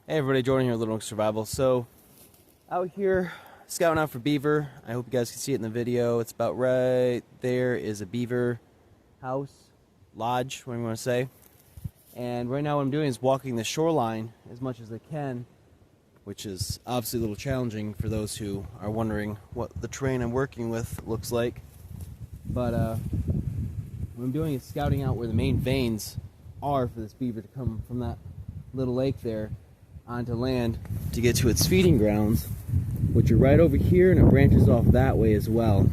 Hey everybody, Jordan here, Little Nook Survival. So, out here scouting out for beaver. I hope you guys can see it in the video. It's about right there is a beaver house, lodge, whatever you want to say. And right now what I'm doing is walking the shoreline as much as I can, which is obviously a little challenging for those who are wondering what the terrain I'm working with looks like. But what I'm doing is scouting out where the main veins are for this beaver to come from that little lake there onto land to get to its feeding grounds, which are right over here, and it branches off that way as well.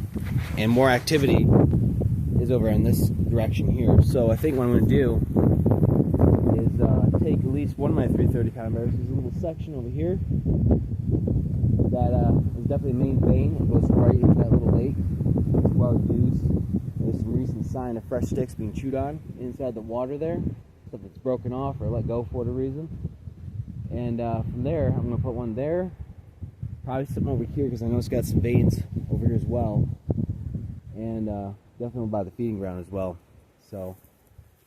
And more activity is over in this direction here. So I think what I'm going to do is take at least one of my 330 pound bears. There's a little section over here that is definitely a main vein. It goes right into that little lake. It's well used. There's some recent sign of fresh sticks being chewed on inside the water there. Stuff that's broken off or let go for whatever reason. And from there, I'm going to put one there. Probably something over here because I know it's got some veins over here as well. And definitely by the feeding ground as well. So,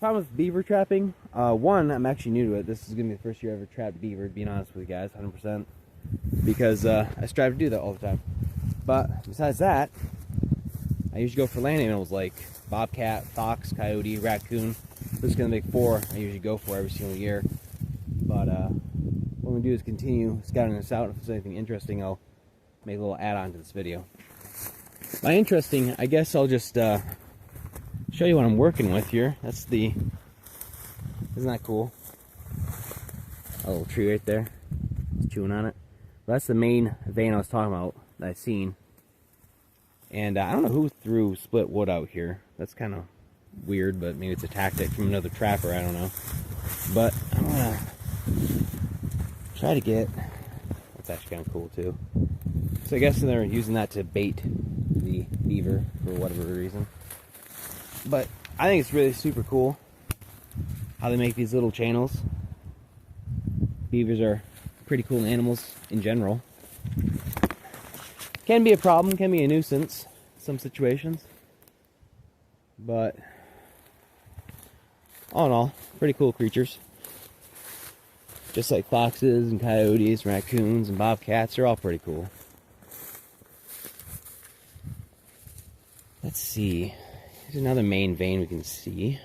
problem with beaver trapping. One, I'm actually new to it. This is going to be the first year I ever trapped beaver, being honest with you guys, 100%. Because I strive to do that all the time. But besides that, I usually go for land animals like bobcat, fox, coyote, raccoon. Those are going to make 4 I usually go for every single year. But what I'm going to do is continue scouting this out. If there's anything interesting, I'll make a little add-on to this video. By interesting, I guess I'll just show you what I'm working with here. That's the... Isn't that cool? A little tree right there. It's chewing on it. But that's the main vein I was talking about that I seen. And I don't know who threw split wood out here. That's kind of weird, but maybe it's a tactic from another trapper. I don't know. But I'm going to try to get... That's actually kind of cool too. So I guess they're using that to bait the beaver for whatever reason. But I think it's really super cool how they make these little channels. Beavers are pretty cool animals in general. Can be a problem, can be a nuisance in some situations. But all in all, pretty cool creatures. Just like foxes and coyotes, raccoons and bobcats, they're all pretty cool. Let's see. Here's another main vein we can see.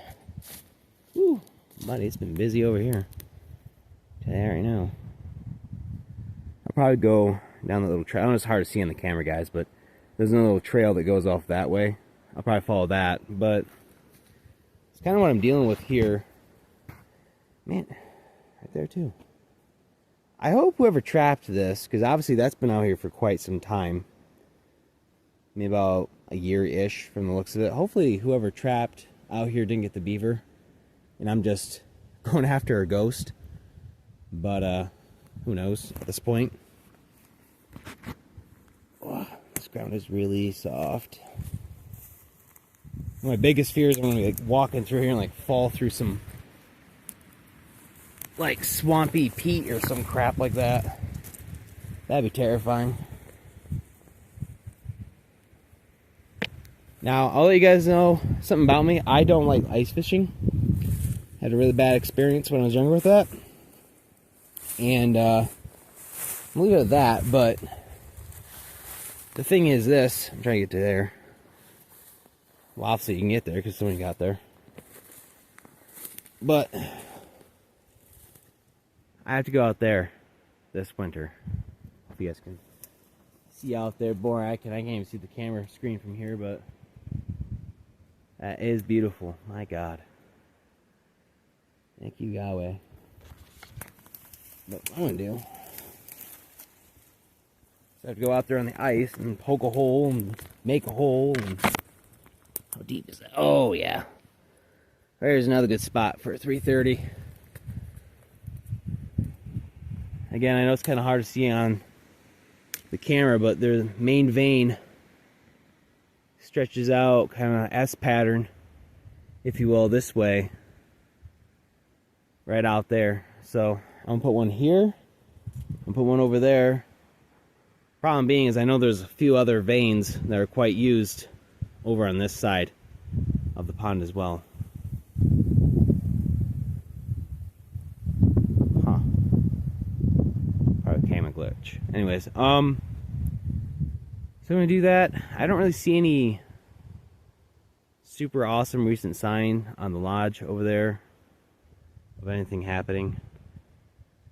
Woo, buddy, it's been busy over here. Tell you that right now. I'll probably go down the little trail. I know it's hard to see on the camera, guys, but there's another little trail that goes off that way. I'll probably follow that, but it's kind of what I'm dealing with here. Man, right there too. I hope whoever trapped this, because obviously that's been out here for quite some time. Maybe about a year-ish from the looks of it. Hopefully whoever trapped out here didn't get the beaver, and I'm just going after a ghost. But who knows at this point. Oh, this ground is really soft. My biggest fear is I'm going to be like walking through here and like fall through some like swampy peat or some crap like that. That'd be terrifying. Now, I'll let you guys know something about me. I don't like ice fishing. Had a really bad experience when I was younger with that. And I'll leave it at that, but the thing is this. I'm trying to get to there. Well, obviously you can get there because someone got there. But I have to go out there this winter. Hope you guys can see out there. Boy, I can't even see the camera screen from here, but that is beautiful. My God. Thank you, Yahweh. But what I'm going to do is I have to go out there on the ice and poke a hole and make a hole. And how deep is that? Oh, yeah. There's another good spot for a 330. Again, I know it's kind of hard to see on the camera, but the main vein stretches out kind of S pattern, if you will, this way. Right out there. So I'm going to put one here. I'm going to put one over there. Problem being is I know there's a few other veins that are quite used over on this side of the pond as well. Huh. much. Anyways, so I'm gonna do that. I don't really see any super awesome recent sign on the lodge over there of anything happening.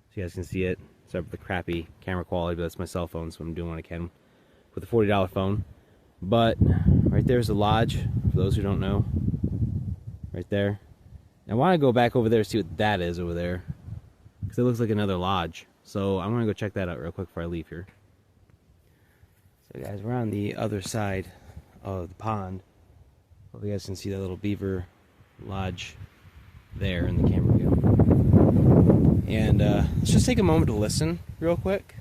So you guys can see it. Sorry for the crappy camera quality, but that's my cell phone, so I'm doing what I can with a $40 phone. But right there's the lodge, for those who don't know. Right there. I want to go back over there and see what that is over there, because it looks like another lodge. So I'm going to go check that out real quick before I leave here. So guys, we're on the other side of the pond. Hope you guys can see that little beaver lodge there in the camera view. And let's just take a moment to listen real quick.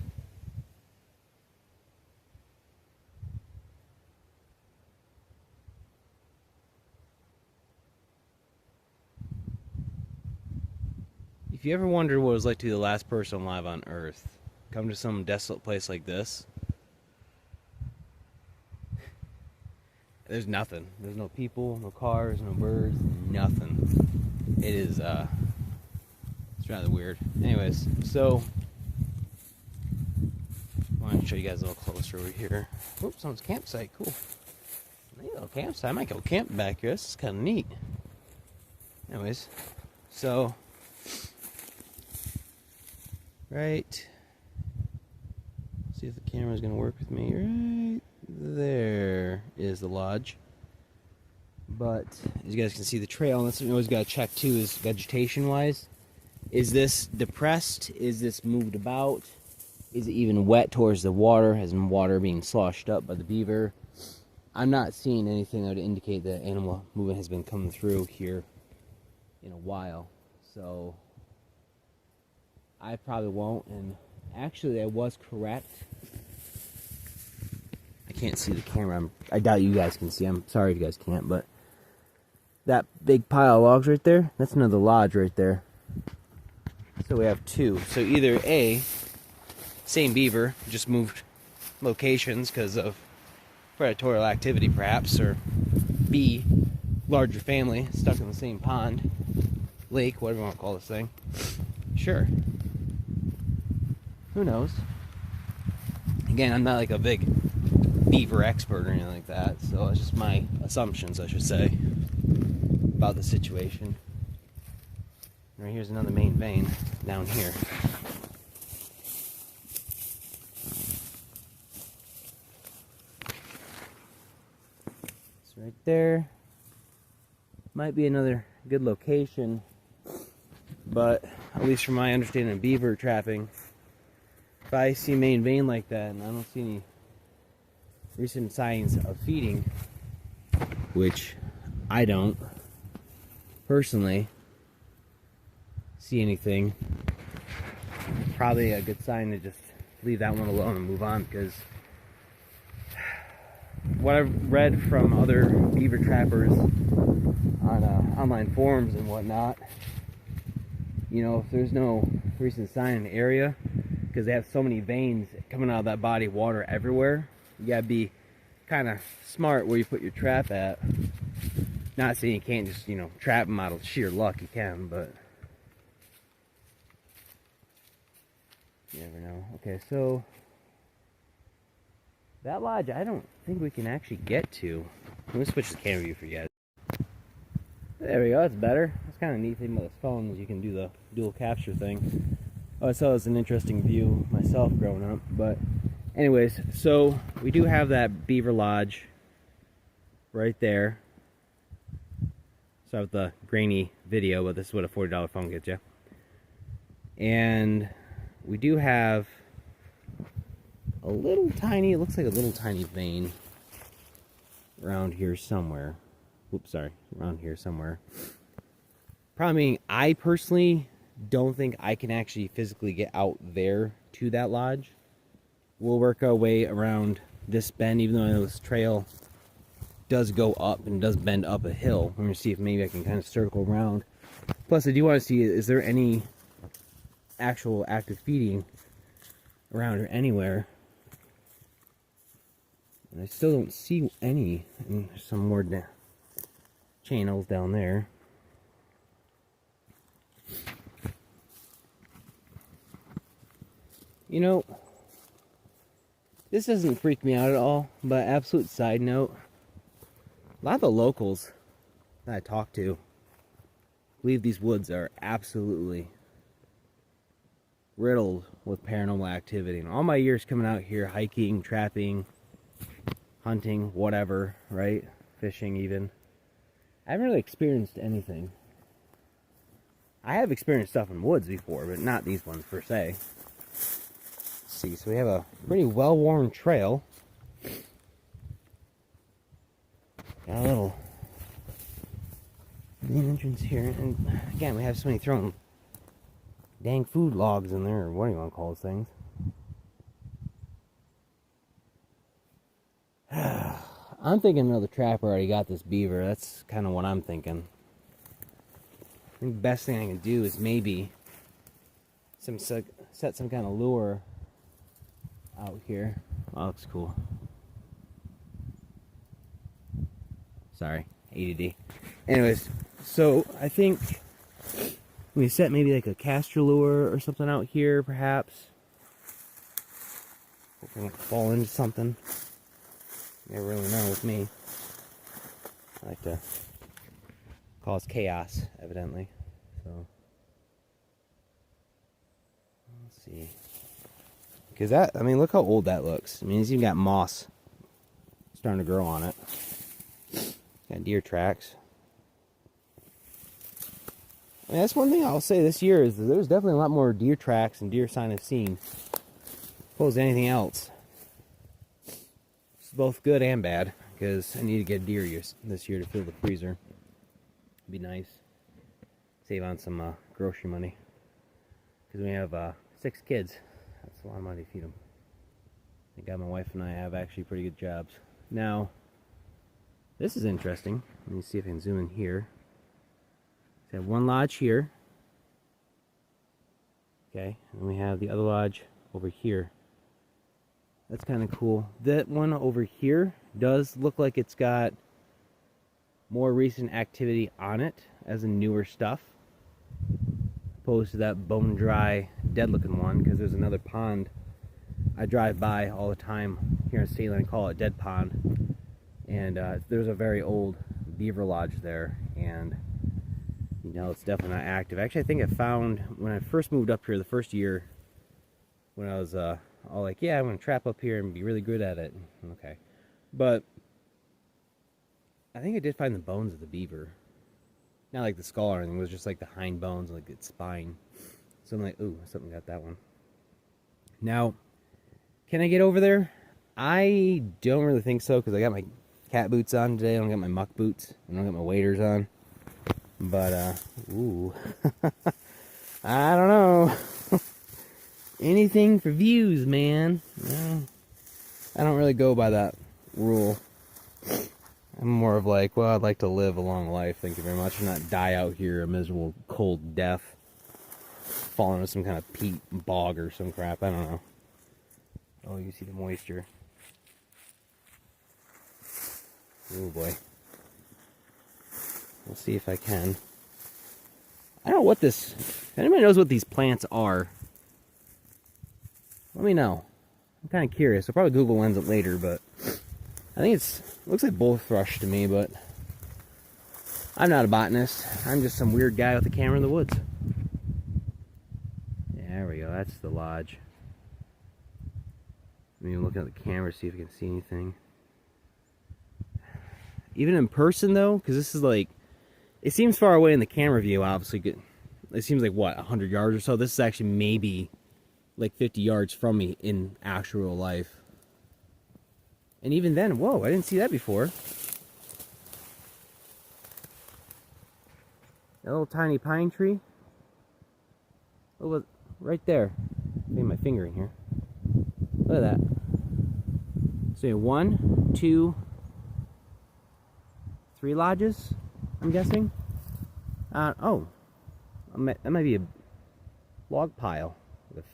If you ever wondered what it was like to be the last person alive on Earth, come to some desolate place like this. There's nothing. There's no people, no cars, no birds, nothing. It is, it's rather weird. Anyways, so, I want to show you guys a little closer over here. Oops, someone's campsite, cool. Neat little campsite. I might go camping back here. This is kind of neat. Anyways, so, right, see if the camera's going to work with me. Right there is the lodge. But as you guys can see, the trail, and that's what you always got to check too, is vegetation wise. Is this depressed? Is this moved about? Is it even wet towards the water? Has water being sloshed up by the beaver? I'm not seeing anything that would indicate that animal movement has been coming through here in a while. So I probably won't. And actually, I was correct. I can't see the camera. I doubt you guys can see. I'm sorry if you guys can't, but that big pile of logs right there, that's another lodge right there. So we have two. So either A, same beaver, just moved locations because of predatory activity perhaps, or B, larger family stuck in the same pond, lake, whatever you want to call this thing. Sure. Who knows? Again, I'm not like a big beaver expert or anything like that, so it's just my assumptions, I should say, about the situation. Right here's another main vein down here. It's right there. Might be another good location, but at least from my understanding of beaver trapping, if I see a main vein like that and I don't see any recent signs of feeding, which I don't personally see anything, probably a good sign to just leave that one alone and move on, because what I've read from other beaver trappers on online forums and whatnot, you know, if there's no recent sign in the area, because they have so many veins coming out of that body of water everywhere, you gotta be kind of smart where you put your trap at. Not saying you can't just, you know, trap them out of sheer luck, you can, but you never know. Okay, so that lodge, I don't think we can actually get to. Let me switch the camera view for you guys. There we go, that's better. That's kind of a neat thing about this phone, is you can do the dual capture thing. Oh, I saw it was an interesting view myself growing up. But anyways, so we do have that beaver lodge right there. So with the grainy video, but this is what a $40 phone gets you. And we do have a little tiny, it looks like a little tiny vein around here somewhere. Whoops, sorry, around here somewhere. Problem being, I personally don't think I can actually physically get out there to that lodge. We'll work our way around this bend, even though I know this trail does go up and does bend up a hill. I'm going to see if maybe I can kind of circle around. Plus, I do want to see, is there any actual active feeding around or anywhere? And I still don't see any. And there's some more channels down there. You know, This doesn't freak me out at all, but absolute side note, a lot of the locals that I talk to believe these woods are absolutely riddled with paranormal activity. And all my years coming out here, hiking, trapping, hunting, whatever, right? Fishing even, I haven't really experienced anything. I have experienced stuff in woods before, but not these ones per se. Let's see, so we have a pretty well-worn trail. Got a little main entrance here, and again, we have somebody throwing dang food logs in there, or what do you want to call those things? I'm thinking another trapper already got this beaver. That's kind of what I'm thinking. I think the best thing I can do is maybe set some kind of lure out here. Oh, that looks cool. Sorry, ADD. Anyways, so I think we set maybe like a caster lure or something out here, perhaps. Hopefully we won't fall into something. Never really know with me. I like to cause chaos, evidently. So let's see. Because that, I mean, look how old that looks. I mean, it's even got moss starting to grow on it. Got deer tracks. I mean, that's one thing I'll say this year is that there's definitely a lot more deer tracks and deer sign I've seen, opposed to anything else. It's both good and bad, because I need to get deer this year to fill the freezer. Be nice. Save on some grocery money, because we have 6 kids. That's a lot of money to feed them. Thank God my wife and I have actually pretty good jobs. Now, this is interesting. Let me see if I can zoom in here. We have one lodge here. Okay, and we have the other lodge over here. That's kind of cool. That one over here does look like it's got more recent activity on it, as in newer stuff, opposed to that bone dry, dead looking one, because there's another pond I drive by all the time here in State Line. I call it Dead Pond, and there's a very old beaver lodge there, and you know, it's definitely not active. Actually, I think I found, when I first moved up here the first year, when I was all like, yeah, I'm going to trap up here and be really good at it. Okay. But I think I did find the bones of the beaver. Not like the skull or anything. It was just like the hind bones, like its spine. So I'm like, ooh, something got that one. Now, can I get over there? I don't really think so, because I got my cat boots on today. I don't got my muck boots. I don't got my waders on. But, ooh. I don't know. Anything for views, man. No, I don't really go by that rule. I'm more of like, well, I'd like to live a long life, thank you very much, and not die out here a miserable cold death, fall into some kind of peat bog or some crap. I don't know. Oh, you see the moisture. Oh boy. We'll see if I can. I don't know what this... If anybody knows what these plants are, let me know. I'm kind of curious. I'll probably Google Lens it later, but I think it looks like bull thrush to me, but I'm not a botanist. I'm just some weird guy with a camera in the woods. Yeah, there we go. That's the lodge. I mean, looking at the camera, see if I can see anything. Even in person, though, because this is like... It seems far away in the camera view, obviously. It seems like, what, 100 yards or so? This is actually maybe like 50 yards from me in actual life. And even then, whoa, I didn't see that before. That little tiny pine tree. Oh, right there. Maybe my finger in here. Look at that. So 1, 2, 3 lodges, I'm guessing. Oh, that might be a log pile. Like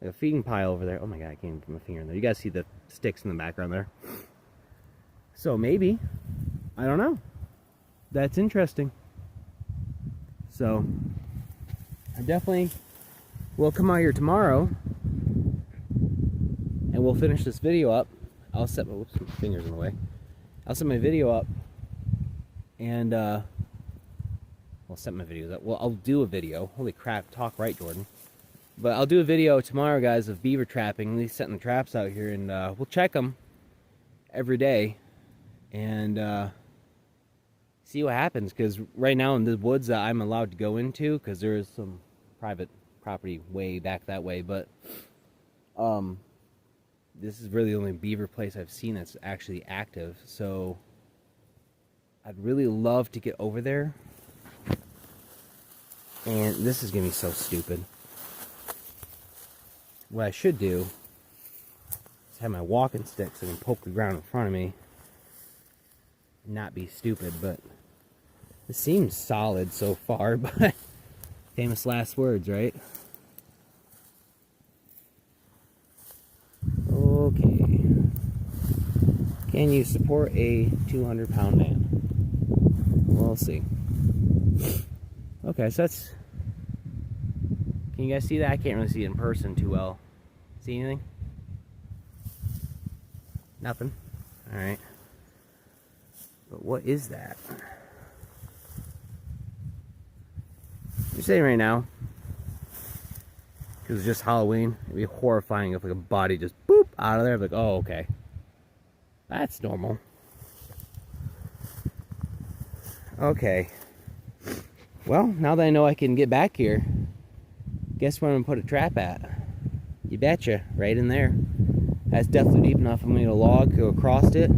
a feeding pile over there. Oh my god, I can't even put my finger in there. You guys see the sticks in the background there. So maybe, I don't know. That's interesting. So I definitely will come out here tomorrow and we'll finish this video up. I'll set my, whoops, my fingers in the way. I'll set my video up, and I'll set my videos up. Well, I'll do a video. Holy crap, talk right, Jordan. But I'll do a video tomorrow, guys, of beaver trapping, at least setting the traps out here, and we'll check them every day, and see what happens, because right now in the woods that I'm allowed to go into, because there is some private property way back that way, but this is really the only beaver place I've seen that's actually active, so I'd really love to get over there. And this is gonna be so stupid. What I should do is have my walking stick so I can poke the ground in front of me and not be stupid, but it seems solid so far, but famous last words, right? Okay. Can you support a 200-pound man? We'll see. Okay, so that's... Can you guys see that? I can't really see it in person too well. See anything? Nothing? Alright. But what is that? I'm saying right now, because it's just Halloween, it'd be horrifying if like a body just boop out of there. I'd be like, oh, okay. That's normal. Okay. Well, now that I know I can get back here, guess where I'm gonna put a trap at? You betcha, right in there. That's definitely deep enough. I'm gonna get a log, go across it.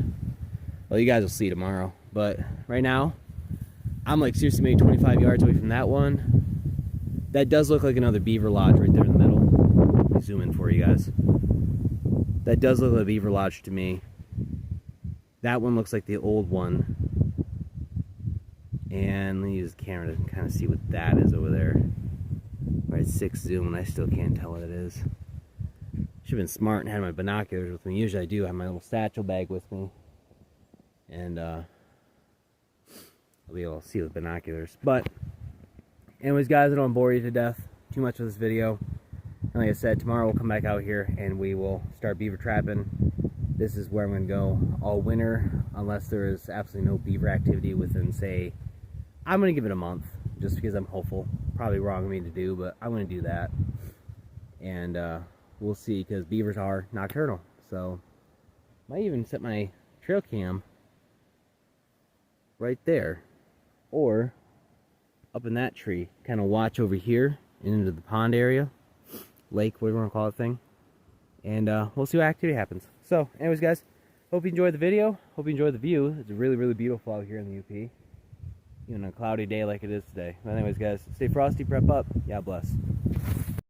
Well, you guys will see tomorrow. But right now, I'm like seriously maybe 25 yards away from that one. That does look like another beaver lodge right there in the middle. Let me zoom in for you guys. That does look like a beaver lodge to me. That one looks like the old one. And let me use the camera to kind of see what that is over there. We're at 6 zoom and I still can't tell what it is. Should have been smart and had my binoculars with me. Usually I do have my little satchel bag with me. And I'll be able to see with binoculars. But anyways, guys, I don't want to bore you to death too much with this video. And like I said, tomorrow we'll come back out here and we will start beaver trapping. This is where I'm going to go all winter, unless there is absolutely no beaver activity within, say, I'm going to give it a month, just because I'm hopeful. Probably wrong of me to do, but I'm going to do that. And we'll see, because beavers are nocturnal. So, might even set my trail cam right there, or up in that tree. Kind of watch over here and into the pond area, lake, whatever you want to call it thing. And we'll see what activity happens. So, anyways, guys, hope you enjoyed the video. Hope you enjoyed the view. It's really, really beautiful out here in the UP. Even on a cloudy day like it is today. But anyways, guys, stay frosty, prep up. Yeah, bless.